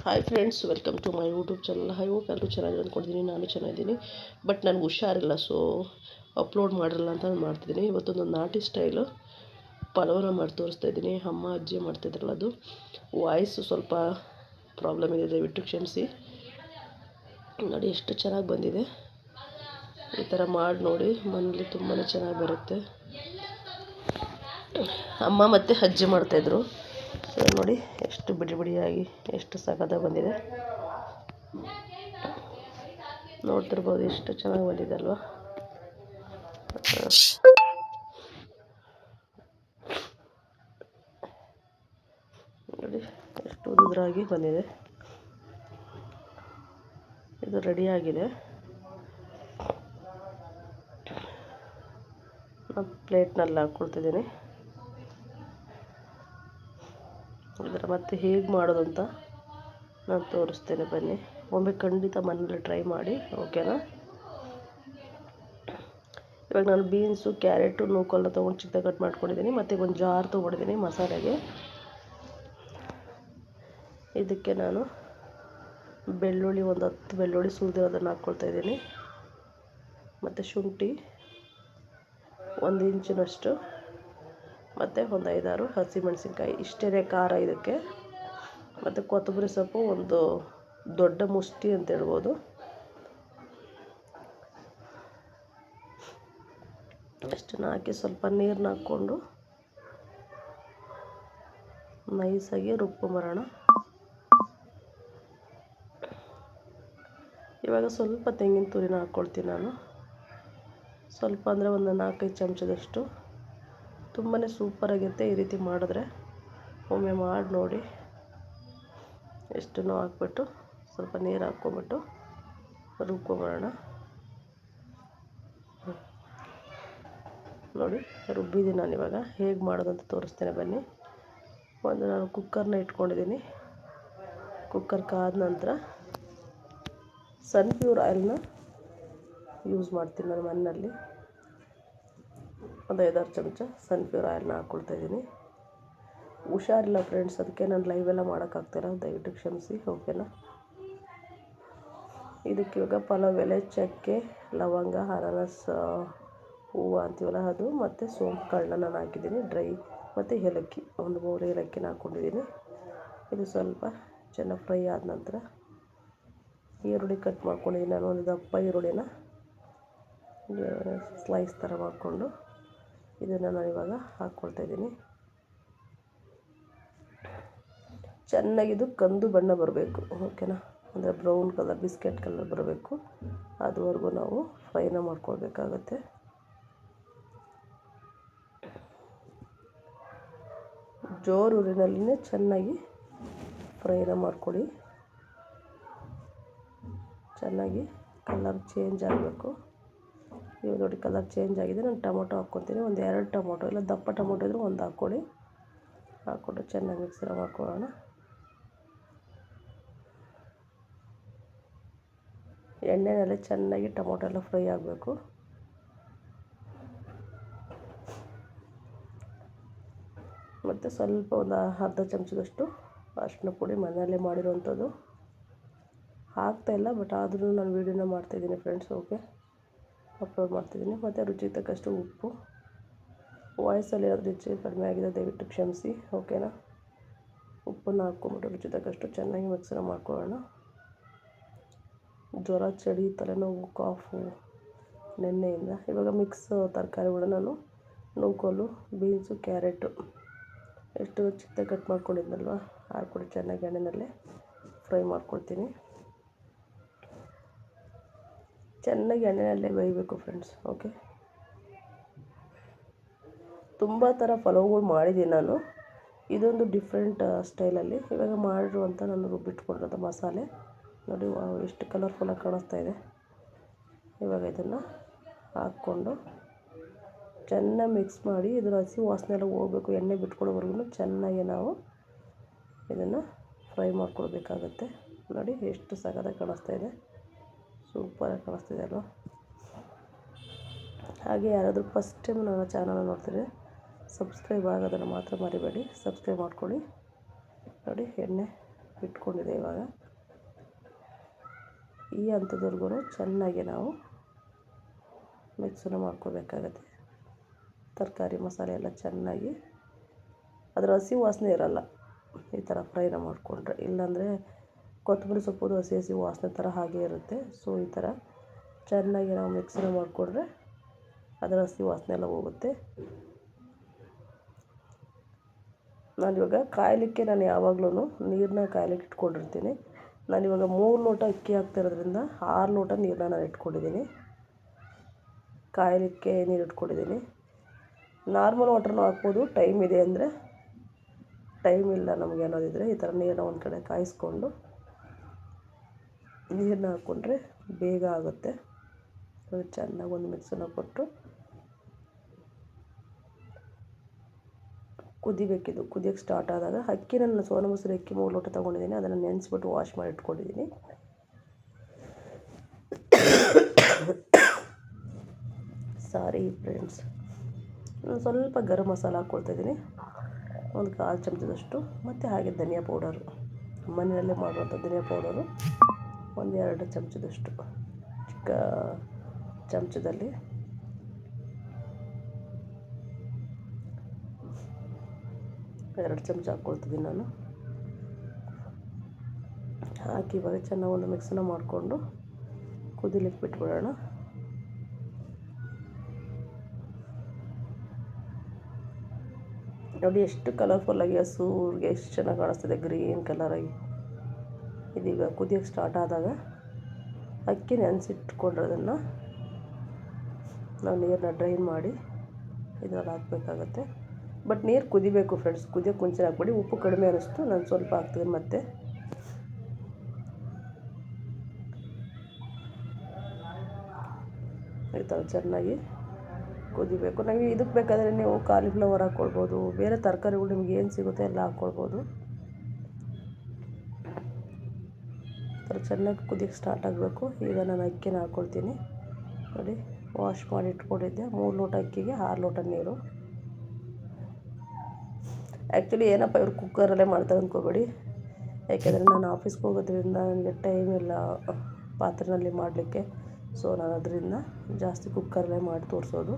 Hi friends, welcome to my YouTube channel. I hope ಎಲ್ಲರೂ ಚೆನ್ನಾಗಿ ಅಂದ್ಕೊಂಡಿದ್ದೀನಿ. ನಾನು ಚೆನ್ನಾಗಿದ್ದೀನಿ. ಬಟ್ ನನಗೆ ಹುಷಾರಿಲ್ಲ, ಸೊ ಅಪ್ಲೋಡ್ ಮಾಡಿರಲ್ಲ ಅಂತ ನಾನು ಮಾಡ್ತಿದ್ದೀನಿ. ಇವತ್ತೊಂದು ನಾಟಿ ಸ್ಟೈಲು ಪಲಾವನ್ನ ಮಾಡಿ ತೋರಿಸ್ತಾ ಇದ್ದೀನಿ. ಅಮ್ಮ ಅಜ್ಜಿ ಮಾಡ್ತಿದ್ರಲ್ಲ, ಅದು ವಾಯ್ಸು ಸ್ವಲ್ಪ ಪ್ರಾಬ್ಲಮ್ ಇದೆ, ದಯವಿಟ್ಟು ಕ್ಷಮಿಸಿ. ನೋಡಿ ಎಷ್ಟು ಚೆನ್ನಾಗಿ ಬಂದಿದೆ. ಈ ಥರ ಮಾಡಿ ನೋಡಿ, ಮನೇಲಿ ತುಂಬಾ ಚೆನ್ನಾಗಿ ಬರುತ್ತೆ. ಅಮ್ಮ ಮತ್ತು ಅಜ್ಜಿ ಮಾಡ್ತಾಯಿದ್ರು. ಸೊ ನೋಡಿ ಎಷ್ಟು ಬಿಡಿ ಬಿಡಿಯಾಗಿ ಎಷ್ಟು ಸಖತ್ತಾಗಿ ಬಂದಿದೆ. ನೋಡ್ತಿರ್ಬೋದು ಎಷ್ಟು ಚೆನ್ನಾಗಿ ಬಂದಿದೆ ಅಲ್ವಾ. ನೋಡಿ ಎಷ್ಟು ಉದುರಾಗಿ ಬಂದಿದೆ. ಇದು ರೆಡಿಯಾಗಿದೆ. ನಾನು ಪ್ಲೇಟ್ನಲ್ಲಿ ಹಾಕ್ಕೊಳ್ತಿದ್ದೀನಿ. ಇದರ ಮತ್ತೆ ಹೇಗೆ ಮಾಡೋದು ಅಂತ ನಾನು ತೋರಿಸ್ತೇನೆ, ಬನ್ನಿ. ಒಮ್ಮೆ ಖಂಡಿತ ಮನೇಲಿ ಟ್ರೈ ಮಾಡಿ, ಓಕೆನಾ. ಇವಾಗ ನಾನು ಬೀನ್ಸು, ಕ್ಯಾರೆಟು, ನೂಕಲ್ಲ ತೊಗೊಂಡು ಚಿಕ್ಕದಾಗಿ ಕಟ್ ಮಾಡ್ಕೊಂಡಿದ್ದೀನಿ. ಮತ್ತು ಒಂದು ಜಾರ್ ತೊಗೊಂಡಿದ್ದೀನಿ ಮಸಾಲೆಗೆ. ಇದಕ್ಕೆ ನಾನು ಬೆಳ್ಳುಳ್ಳಿ, ಒಂದು 10 ಬೆಳ್ಳುಳ್ಳಿ ಸುಲಿದಿರೋದನ್ನು ಹಾಕ್ಕೊಳ್ತಾಯಿದ್ದೀನಿ. ಮತ್ತು ಶುಂಠಿ 1 ಇಂಚಿನಷ್ಟು, ಮತ್ತು ಒಂದು 5-6 ಹಸಿಮೆಣಸಿನ್ಕಾಯಿ. ಇಷ್ಟೇ ಖಾರ ಇದಕ್ಕೆ. ಮತ್ತು ಕೊತ್ತಂಬರಿ ಸೊಪ್ಪು ಒಂದು ದೊಡ್ಡ ಮುಷ್ಟಿ ಅಂತ ಹೇಳ್ಬೋದು. ಅಷ್ಟನ್ನು ಹಾಕಿ ಸ್ವಲ್ಪ ನೀರನ್ನ ಹಾಕ್ಕೊಂಡು ನೈಸಾಗಿ ರುಬ್ಕೊಂಬರೋಣ. ಇವಾಗ ಸ್ವಲ್ಪ ತೆಂಗಿನ ತುರಿನ ಹಾಕ್ಕೊಳ್ತೀನಿ ನಾನು. ಸ್ವಲ್ಪ ಅಂದರೆ ಒಂದು 4-5 ಚಮಚದಷ್ಟು. ತುಂಬಾ ಸೂಪರಾಗಿರುತ್ತೆ ಈ ರೀತಿ ಮಾಡಿದ್ರೆ. ಒಮ್ಮೆ ಮಾಡಿ ನೋಡಿ. ಎಷ್ಟನ್ನು ಹಾಕ್ಬಿಟ್ಟು ಸ್ವಲ್ಪ ನೀರು ಹಾಕ್ಕೊಂಬಿಟ್ಟು ರುಬ್ಕೊಂಬರೋಣ. ನೋಡಿ ರುಬ್ಬಿದ್ದೀನಿ ನಾನು. ಇವಾಗ ಹೇಗೆ ಮಾಡೋದಂತ ತೋರಿಸ್ತೇನೆ, ಬನ್ನಿ. ನಾನು ಕುಕ್ಕರ್ನ ಇಟ್ಕೊಂಡಿದ್ದೀನಿ. ಕುಕ್ಕರ್ ಕಾದ ನಂತರ ಸನ್ಫ್ಲವರ್ ಆಯಿಲ್ನ ಯೂಸ್ ಮಾಡ್ತೀನಿ ನಾನು ಮನೆಯಲ್ಲಿ. ಒಂದು 5-6 ಚಮಚ ಸನ್ಫ್ಲವರ್ ಆಯಿಲ್ನ ಹಾಕ್ಕೊಳ್ತಾಯಿದ್ದೀನಿ. ಹುಷಾರಿಲ್ಲ ಫ್ರೆಂಡ್ಸ್, ಅದಕ್ಕೆ ನಾನು ಲೈವೆಲ್ಲ ಮಾಡೋಕ್ಕಾಗ್ತಾಯಿಲ್ಲ, ದಯವಿಟ್ಟು ಕ್ಷಮಿಸಿ, ಓಕೆನಾ. ಇದಕ್ಕೆ ಇವಾಗ ಪಲಾವ್ ಎಲೆ, ಚಕ್ಕೆ, ಲವಂಗ, ಅನಾನಸ್ ಹೂವು ಅಂತೀವಲ್ಲ ಅದು, ಮತ್ತು ಸೋಂಪು ಕಾಳನ್ನ ನಾನು ಹಾಕಿದ್ದೀನಿ ಡ್ರೈ, ಮತ್ತು ಏಲಕ್ಕಿ ಒಂದು 3 ಏಲಕ್ಕಿನ ಹಾಕ್ಕೊಂಡಿದ್ದೀನಿ. ಇದು ಸ್ವಲ್ಪ ಚೆನ್ನಾಗಿ ಫ್ರೈ ಆದ ನಂತರ ಈರುಳ್ಳಿ ಕಟ್ ಮಾಡ್ಕೊಂಡಿದ್ದೀನಿ ನಾನು. ಒಂದು ದಪ್ಪ ಈರುಳ್ಳಿನ ಸ್ಲೈಸ್ ಥರ ಮಾಡಿಕೊಂಡು ಇದನ್ನು ನಾನು ಇವಾಗ ಹಾಕ್ಕೊಳ್ತಾಯಿದ್ದೀನಿ. ಚೆನ್ನಾಗಿದು ಕಂದು ಬಣ್ಣ ಬರಬೇಕು, ಓಕೆನಾ. ಅಂದರೆ ಬ್ರೌನ್ ಕಲರ್, ಬಿಸ್ಕೆಟ್ ಕಲರ್ ಬರಬೇಕು. ಅದುವರೆಗೂ ನಾವು ಫ್ರೈನ ಮಾಡ್ಕೊಳ್ಬೇಕಾಗತ್ತೆ. ಜೋರು ಊರಿನಲ್ಲಿನೇ ಚೆನ್ನಾಗಿ ಫ್ರೈನ ಮಾಡ್ಕೊಳ್ಳಿ. ಚೆನ್ನಾಗಿ ಕಲರ್ ಚೇಂಜ್ ಆಗಬೇಕು. ಇವಾಗ ನೋಡಿ ಕಲರ್ ಚೇಂಜ್ ಆಗಿದೆ. ನಾನು ಟೊಮೊಟೊ ಹಾಕ್ಕೊತೀನಿ. ಒಂದು 2 ಟೊಮೊಟೊ, ಇಲ್ಲ ದಪ್ಪ ಟೊಮೊಟೊ ಇದ್ದರೆ ಒಂದು ಹಾಕ್ಕೊಳ್ಳಿ. ಹಾಕ್ಕೊಂಡು ಚೆನ್ನಾಗಿ ಮಿಕ್ಸರ್ ಮಾಡ್ಕೊಳ್ಳೋಣ. ಎಣ್ಣೆನಲ್ಲೇ ಚೆನ್ನಾಗಿ ಟೊಮೊಟೊ ಎಲ್ಲ ಫ್ರೈ ಆಗಬೇಕು. ಮತ್ತು ಸ್ವಲ್ಪ ಒಂದು ಅರ್ಧ ಚಮಚದಷ್ಟು ಅರಿಶಿನ ಪುಡಿ ಮನೆಯಲ್ಲೇ ಮಾಡಿರೋವಂಥದ್ದು ಹಾಕ್ತಾಯಿಲ್ಲ, ಬಟ್ ಆದ್ರೂ ನಾನು ವೀಡಿಯೋನ ಮಾಡ್ತಾಯಿದ್ದೀನಿ ಫ್ರೆಂಡ್ಸ್, ಓಕೆ, ಅಪ್ಲೋಡ್ ಮಾಡ್ತಿದ್ದೀನಿ. ಮತ್ತು ರುಚಿಗೆ ತಕ್ಕಷ್ಟು ಉಪ್ಪು. ವಾಯ್ಸಲ್ಲಿ ಏನಾದರೂ ರುಚಿ ಕಡಿಮೆ ಆಗಿದೆ ದಯವಿಟ್ಟು ಕ್ಷಮಿಸಿ, ಓಕೆನಾ. ಉಪ್ಪನ್ನು ಹಾಕ್ಕೊಂಬಿಟ್ಟು ರುಚಿ ತಕ್ಕಷ್ಟು ಚೆನ್ನಾಗಿ ಮಿಕ್ಸರ್ ಮಾಡ್ಕೊಳ್ಳೋಣ. ಜ್ವರ, ಚಳಿ, ತಲೆನೋವು, ಕಾಫು ನೆನ್ನೆಯಿಂದ. ಇವಾಗ ಮಿಕ್ಸ್ ತರಕಾರಿಗಳು ನಾನು ನೂಕೋಲು, ಬೀನ್ಸು, ಕ್ಯಾರೆಟು ಎಷ್ಟು ಚಿಕ್ಕದಾಗಿ ಕಟ್ ಮಾಡ್ಕೊಂಡಿದ್ನಲ್ವ ಹಾಕ್ಬಿಟ್ಟು ಚೆನ್ನಾಗಿ ಎಣ್ಣೆನಲ್ಲೇ ಫ್ರೈ ಮಾಡ್ಕೊಳ್ತೀನಿ. ಚೆನ್ನಾಗಿ ಎಣ್ಣೆನಲ್ಲೇ ಬೇಯಬೇಕು ಫ್ರೆಂಡ್ಸ್, ಓಕೆ. ತುಂಬ ಥರ ಪಲಾವ್ಗಳು ಮಾಡಿದ್ದೀನಿ ನಾನು. ಇದೊಂದು ಡಿಫ್ರೆಂಟ್ ಸ್ಟೈಲಲ್ಲಿ ಇವಾಗ ಮಾಡಿರುವಂಥ ನಾನು ರುಬ್ಬಿಟ್ಕೊಂಡಿರೋಂಥ ಮಸಾಲೆ ನೋಡಿ, ಎಷ್ಟು ಕಲರ್ಫುಲ್ಲಾಗಿ ಕಾಣಿಸ್ತಾ ಇದೆ. ಇವಾಗ ಇದನ್ನು ಹಾಕ್ಕೊಂಡು ಚೆನ್ನಾಗಿ ಮಿಕ್ಸ್ ಮಾಡಿ, ಇದರ ಹಸಿ ವಾಸನೆ ಎಲ್ಲ ಹೋಗಬೇಕು. ಎಣ್ಣೆ ಬಿಟ್ಕೊಳ್ಳೋವರೆಗೂ ಚೆನ್ನಾಗಿ ನಾವು ಇದನ್ನು ಫ್ರೈ ಮಾಡ್ಕೊಳ್ಬೇಕಾಗತ್ತೆ. ನೋಡಿ ಎಷ್ಟು ಸಖತ್ತಾಗಿ ಕಾಣಿಸ್ತಾ ಇದೆ, ಸೂಪರಾಗಿ ಕಾಣಿಸ್ತಿದೆ ಅಲ್ವಾ. ಹಾಗೆ ಯಾರಾದರೂ ಫಸ್ಟ್ ಟೈಮ್ ನನ್ನ ಚಾನಲ್ನ ನೋಡ್ತಿದ್ರೆ ಸಬ್ಸ್ಕ್ರೈಬ್ ಆಗೋದನ್ನು ಮಾತ್ರ ಮರಿಬೇಡಿ, ಸಬ್ಸ್ಕ್ರೈಬ್ ಮಾಡ್ಕೊಳ್ಳಿ. ನೋಡಿ ಎಣ್ಣೆ ಇಟ್ಕೊಂಡಿದೆ. ಇವಾಗ ಈ ಹಂತದವರೆಗೂ ಚೆನ್ನಾಗಿ ನಾವು ಮಿಕ್ಸನ್ನು ಮಾಡ್ಕೋಬೇಕಾಗತ್ತೆ. ತರಕಾರಿ ಮಸಾಲೆ ಎಲ್ಲ ಚೆನ್ನಾಗಿ ಅದರ ಹಸಿ ವಾಸನೆ ಇರಲ್ಲ ಈ ಥರ ಫ್ರೈನ ಮಾಡಿಕೊಂಡ್ರೆ. ಇಲ್ಲಾಂದರೆ ಕೊತ್ತಂಬರಿ ಸೊಪ್ಪು ಹಸಿ ಹಸಿ ವಾಸನೆ ಥರ ಹಾಗೆ ಇರುತ್ತೆ. ಸೊ ಈ ಥರ ಚೆನ್ನಾಗಿ ನಾವು ಮಿಕ್ಸನ್ನು ಮಾಡಿಕೊಂಡ್ರೆ ಅದರ ಹಸಿ ವಾಸನೆ ಎಲ್ಲ ಹೋಗುತ್ತೆ. ನಾನಿವಾಗ ಕಾಯಲಿಕ್ಕೆ ನಾನು ಯಾವಾಗಲೂ ನೀರನ್ನ ಕಾಯಲಿಕ್ಕೆ ಇಟ್ಕೊಂಡಿರ್ತೀನಿ. ನಾನಿವಾಗ 3 ಲೋಟ ಅಕ್ಕಿ ಹಾಕ್ತಿರೋದ್ರಿಂದ 6 ಲೋಟ ನೀರನ್ನ ನಾನು ಇಟ್ಕೊಂಡಿದ್ದೀನಿ. ಕಾಯಲಿಕ್ಕೆ ನೀರು ಇಟ್ಕೊಂಡಿದ್ದೀನಿ. ನಾರ್ಮಲ್ ವಾಟ್ರನ್ನೂ ಹಾಕ್ಬೋದು, ಟೈಮ್ ಇದೆ ಅಂದರೆ. ಟೈಮ್ ಇಲ್ಲ ನಮಗೆ ಅನ್ನೋದಿದ್ದರೆ ಈ ಥರ ನೀರನ್ನ ಒಂದು ಕಡೆ ಕಾಯಿಸ್ಕೊಂಡು ನೀರನ್ನ ಹಾಕ್ಕೊಂಡ್ರೆ ಬೇಗ ಆಗುತ್ತೆ. ಚೆನ್ನಾಗಿ ಒಂದು ಮಿಕ್ಸನ್ನು ಕೊಟ್ಟು ಕುದಿಬೇಕಿದು. ಕುದಿಯೋಕ್ಕೆ ಸ್ಟಾರ್ಟ್ ಆದಾಗ ಅಕ್ಕಿನ ನಾನು ಸೋನಾ ಮಸೂರಿ ಅಕ್ಕಿ 3 ಲೋಟ ತೊಗೊಂಡಿದ್ದೀನಿ. ಅದನ್ನು ನೆನೆಸ್ಬಿಟ್ಟು ವಾಶ್ ಮಾಡಿ ಇಟ್ಕೊಂಡಿದ್ದೀನಿ. Sorry friends. ಸ್ವಲ್ಪ ಗರಂ ಮಸಾಲ ಹಾಕ್ಕೊಳ್ತಾಯಿದ್ದೀನಿ, ಒಂದು 1/4 ಚಮಚದಷ್ಟು. ಮತ್ತು ಹಾಗೆ ಧನಿಯಾ ಪೌಡರು, ಮನೆಯಲ್ಲೇ ಮಾಡುವಂಥ ಧನಿಯಾ ಪೌಡರು ಒಂದು 2 ಚಮಚದಷ್ಟು. ಚಿಕ್ಕ ಚಮಚದಲ್ಲಿ 2 ಚಮಚ ಹಾಕ್ಕೊಳ್ತಿದ್ದೀನಿ ನಾನು. ಹಾಕಿ ಇವಾಗ ಚೆನ್ನಾಗಿ ಒಂದು ಮಿಕ್ಸನ್ನು ಮಾಡಿಕೊಂಡು ಕುದಿಲಿಕ್ಕೆ ಬಿಟ್ಬಿಡೋಣ. ನೋಡಿ ಎಷ್ಟು ಕಲರ್ಫುಲ್ಲಾಗಿ ಹಸೂರಿಗೆ ಎಷ್ಟು ಚೆನ್ನಾಗಿ ಕಾಣಿಸ್ತಿದೆ, ಗ್ರೀನ್ ಕಲರಾಗಿ. ಇದೀಗ ಕುದಿಯೋಕ್ಕೆ ಸ್ಟಾರ್ಟ್ ಆದಾಗ ಅಕ್ಕಿ ನೆನೆಸಿಟ್ಕೊಂಡಿರೋದನ್ನು ನಾವು ನೀರನ್ನ ಡ್ರೈನ್ ಮಾಡಿ ಇದರಲ್ಲಿ ಹಾಕಬೇಕಾಗತ್ತೆ. ಬಟ್ ನೀರು ಕುದಿಬೇಕು ಫ್ರೆಂಡ್ಸ್, ಕುದಿಯೋಕ್ಕೆ ಮುಂಚೆ ಹಾಕ್ಬಿಡಿ. ಉಪ್ಪು ಕಡಿಮೆ ಅನ್ನಿಸ್ತು, ನಾನು ಸ್ವಲ್ಪ ಹಾಕ್ತೀನಿ. ಮತ್ತೆ ಈ ಥರ ಚೆನ್ನಾಗಿ ಕುದಿಬೇಕು. ನಾವು ಇದಕ್ಕೆ ಬೇಕಾದರೆ ನೀವು ಕಾಲಿಫ್ಲವರ್ ಹಾಕ್ಕೊಳ್ಬೋದು, ಬೇರೆ ತರಕಾರಿಗಳು ನಿಮ್ಗೆ ಏನು ಸಿಗುತ್ತೆ ಎಲ್ಲ ಹಾಕ್ಕೊಳ್ಬೋದು. ಈ ಥರ ಚೆನ್ನಾಗಿ ಕುದಿಯೋಕ್ಕೆ ಸ್ಟಾರ್ಟ್ ಆಗಬೇಕು. ಈಗ ನಾನು ಅಕ್ಕಿನ ಹಾಕ್ಕೊಳ್ತೀನಿ. ನೋಡಿ, ವಾಶ್ ಮಾಡಿ ಇಟ್ಕೊಂಡಿದ್ದೆ. 3 ಲೋಟ ಅಕ್ಕಿಗೆ 6 ಲೋಟ ನೀರು. ಆ್ಯಕ್ಚುಲಿ ಏನಪ್ಪ ಇವ್ರು ಕುಕ್ಕರಲ್ಲೇ ಮಾಡ್ತಾರೆ ಅಂದ್ಕೋಬೇಡಿ, ಯಾಕೆಂದರೆ ನಾನು ಆಫೀಸ್ಗೆ ಹೋಗೋದ್ರಿಂದ ನನಗೆ ಟೈಮ್ ಇಲ್ಲ ಪಾತ್ರೆಯಲ್ಲಿ ಮಾಡಲಿಕ್ಕೆ. ಸೊ ನಾನು ಅದರಿಂದ ಜಾಸ್ತಿ ಕುಕ್ಕರಲ್ಲೇ ಮಾಡಿ ತೋರಿಸೋದು.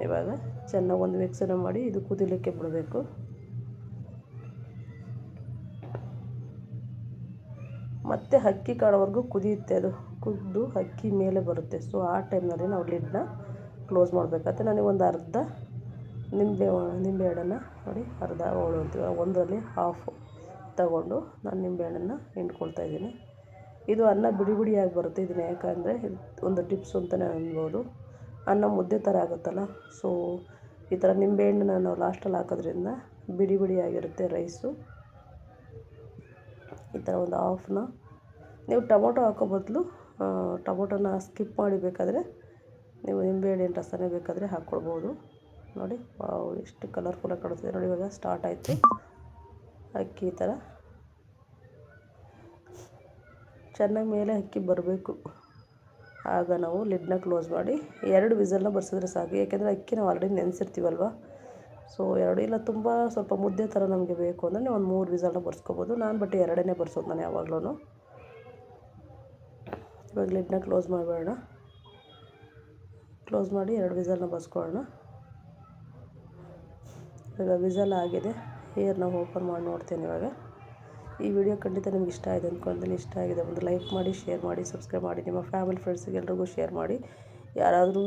ಇವಾಗ ಚೆನ್ನಾಗಿ ಒಂದು ಮಿಕ್ಸನ್ನು ಮಾಡಿ ಇದು ಕುದಿಲಿಕ್ಕೆ ಬಿಡಬೇಕು. ಮತ್ತು ಅಕ್ಕಿ ಕಾಣೋವರೆಗೂ ಕುದಿಯುತ್ತೆ. ಅದು ಕುದ್ದು ಅಕ್ಕಿ ಮೇಲೆ ಬರುತ್ತೆ. ಸೊ ಆ ಟೈಮ್ನಲ್ಲಿ ನಾವು ಲಿಡ್ನ ಕ್ಲೋಸ್ ಮಾಡಬೇಕಾಗುತ್ತೆ. ನನಗೆ ಒಂದು ಅರ್ಧ ನಿಂಬೆಹಣ್ಣನ್ನು ನೋಡಿ, ಅರ್ಧ ಹೋಳು ಅಂತೀವಿ, ಒಂದರಲ್ಲಿ ಹಾಫ್ ತಗೊಂಡು ನಾನು ನಿಂಬೆಹಣ್ಣನ್ನು ಹಿಂಡ್ಕೊಳ್ತಾ ಇದ್ದೀನಿ. ಇದು ಅನ್ನ ಬಿಡಿ ಬಿಡಿಯಾಗಿ ಬರುತ್ತೆ. ಇದನ್ನ ಯಾಕಂದರೆ ಒಂದು ಟಿಪ್ಸ್ ಅಂತಲೇ ಅನ್ಬೋದು. ಅನ್ನ ಮುದ್ದೆ ಥರ ಆಗುತ್ತಲ್ಲ, ಸೊ ಈ ಥರ ನಿಂಬೆಹಣ್ಣನ್ನ ನಾವು ಲಾಸ್ಟಲ್ಲಿ ಹಾಕೋದ್ರಿಂದ ಬಿಡಿ ಬಿಡಿಯಾಗಿರುತ್ತೆ ರೈಸು. ಈ ಥರ ಒಂದು ಹಾಫ್ನ ನೀವು ಟೊಮೊಟೊ ಹಾಕೋ ಬದಲು ಟೊಮೊಟೊನ ಸ್ಕಿಪ್ ಮಾಡಿ ಬೇಕಾದರೆ ನೀವು ನಿಂಬೆಹಣ್ಣಿನ ರಸನೇ ಬೇಕಾದರೆ ಹಾಕ್ಕೊಳ್ಬೋದು. ನೋಡಿ, ಎಷ್ಟು ಕಲರ್ಫುಲ್ಲಾಗಿ ಕಾಣಿಸ್ತಿದೆ ನೋಡಿ. ಇವಾಗ ಸ್ಟಾರ್ಟ್ ಆಯಿತು ಅಕ್ಕಿ. ಈ ಥರ ಚೆನ್ನಾಗಿ ಮೇಲೆ ಅಕ್ಕಿ ಬರಬೇಕು. ಆಗ ನಾವು ಲಿಡ್ನ ಕ್ಲೋಸ್ ಮಾಡಿ 2 ವಿಸಲ್ನ ಬರ್ಸಿದ್ರೆ ಸಾಕು. ಏಕೆಂದರೆ ಅಕ್ಕಿ ನಾವು ಆಲ್ರೆಡಿ ನೆನೆಸಿರ್ತೀವಲ್ವ. ಸೊ 2 ಇಲ್ಲ, ತುಂಬ ಸ್ವಲ್ಪ ಮುದ್ದೆ ಥರ ನಮಗೆ ಬೇಕು ಅಂದರೆ ನೀವು ಒಂದು 3 ವಿಸಲ್ನ ಬರ್ಸ್ಕೊಬೋದು. ನಾನು ಬಟ್ 2 ಬರ್ಸೋದು ನಾನು ಯಾವಾಗಲೂ. ಇವಾಗ ಲಿಡ್ನ ಕ್ಲೋಸ್ ಮಾಡಿಬಿಡೋಣ. ಕ್ಲೋಸ್ ಮಾಡಿ 2 ವಿಸಲ್ನ ಬರ್ಸ್ಕೊಳ್ಳೋಣ. ಇವಾಗ ವಿಸಲ್ ಆಗಿದೆ. ಏರ್ನ ಓಪನ್ ಮಾಡಿ ನೋಡ್ತೇನೆ ಇವಾಗ. ಈ ವಿಡಿಯೋ ಖಂಡಿತ ನಿಮ್ಗೆ ಇಷ್ಟ ಆಗಿದೆ ಅಂದ್ಕೊಂಡಿದ್ದೀನಿ. ಇಷ್ಟ ಆಗಿದೆ ಒಂದು ಲೈಕ್ ಮಾಡಿ, ಶೇರ್ ಮಾಡಿ, ಸಬ್ಸ್ಕ್ರೈಬ್ ಮಾಡಿ. ನಿಮ್ಮ ಫ್ಯಾಮಿಲಿ ಫ್ರೆಂಡ್ಸಿಗೆ ಎಲ್ರಿಗೂ ಶೇರ್ ಮಾಡಿ. ಯಾರಾದರೂ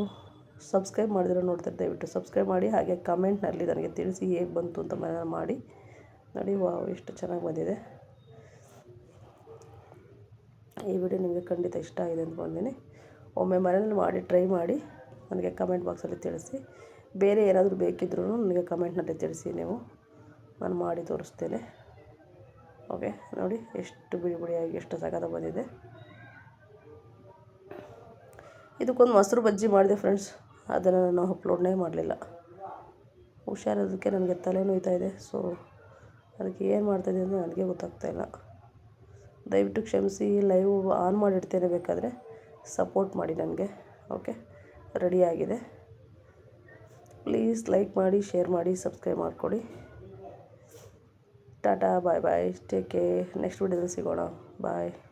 ಸಬ್ಸ್ಕ್ರೈಬ್ ಮಾಡಿದ್ರೆ ನೋಡ್ತಾರೆ, ದಯವಿಟ್ಟು ಸಬ್ಸ್ಕ್ರೈಬ್ ಮಾಡಿ. ಹಾಗೆ ಕಮೆಂಟ್ನಲ್ಲಿ ನನಗೆ ತಿಳಿಸಿ ಹೇಗೆ ಬಂತು ಅಂತ ಮಾಡಿ. ನೋಡಿ, ವಾವ್ ಎಷ್ಟು ಚೆನ್ನಾಗಿ ಬಂದಿದೆ. ಈ ವಿಡಿಯೋ ನಿಮಗೆ ಖಂಡಿತ ಇಷ್ಟ ಆಗಿದೆ ಅಂದ್ಕೊಂಡಿದ್ದೀನಿ. ಒಮ್ಮೆ ಮನೇಲಿ ಮಾಡಿ ಟ್ರೈ ಮಾಡಿ ನನಗೆ ಕಮೆಂಟ್ ಬಾಕ್ಸಲ್ಲಿ ತಿಳಿಸಿ. ಬೇರೆ ಏನಾದರೂ ಬೇಕಿದ್ರೂ ನನಗೆ ಕಮೆಂಟ್ನಲ್ಲಿ ತಿಳಿಸಿ, ನೀವು ನಾನು ಮಾಡಿ ತೋರಿಸ್ತೇನೆ. ಓಕೆ, ನೋಡಿ ಎಷ್ಟು ಬಿಡಿ ಬಿಡಿಯಾಗಿ ಎಷ್ಟು ಸಖತ್ತಾಗಿ ಬಂದಿದೆ. ಇದಕ್ಕೊಂದು ಮೊಸರು ಬಜ್ಜಿ ಮಾಡಿದೆ ಫ್ರೆಂಡ್ಸ್, ಅದನ್ನು ನಾನು ಅಪ್ಲೋಡ್ನೇ ಮಾಡಲಿಲ್ಲ. ಹುಷಾರಿರೋದಕ್ಕೆ ನನಗೆ ತಲೆ ನೋಯ್ತಾ ಇದೆ. ಸೊ ಅದಕ್ಕೆ ಏನು ಮಾಡ್ತಾಯಿದ್ದೀನಿ ಅಂದರೆ ನನಗೆ ಗೊತ್ತಾಗ್ತಾಯಿಲ್ಲ. ದಯವಿಟ್ಟು ಕ್ಷಮಿಸಿ. ಲೈವ್ ಆನ್ ಮಾಡಿಡ್ತೇನೆ, ಬೇಕಾದರೆ ಸಪೋರ್ಟ್ ಮಾಡಿ ನನಗೆ. ಓಕೆ, ರೆಡಿಯಾಗಿದೆ. ಪ್ಲೀಸ್ ಲೈಕ್ ಮಾಡಿ, ಶೇರ್ ಮಾಡಿ, ಸಬ್ಸ್ಕ್ರೈಬ್ ಮಾಡಿಕೊಡಿ. ಟಾಟಾ ಬಾಯ್ ಬಾಯ್, ಟೇಕ್ ಕೇರ್. ನೆಕ್ಸ್ಟ್ ವಿಡಿಯೋದಲ್ಲಿ ಸಿಗೋಣ. ಬಾಯ್.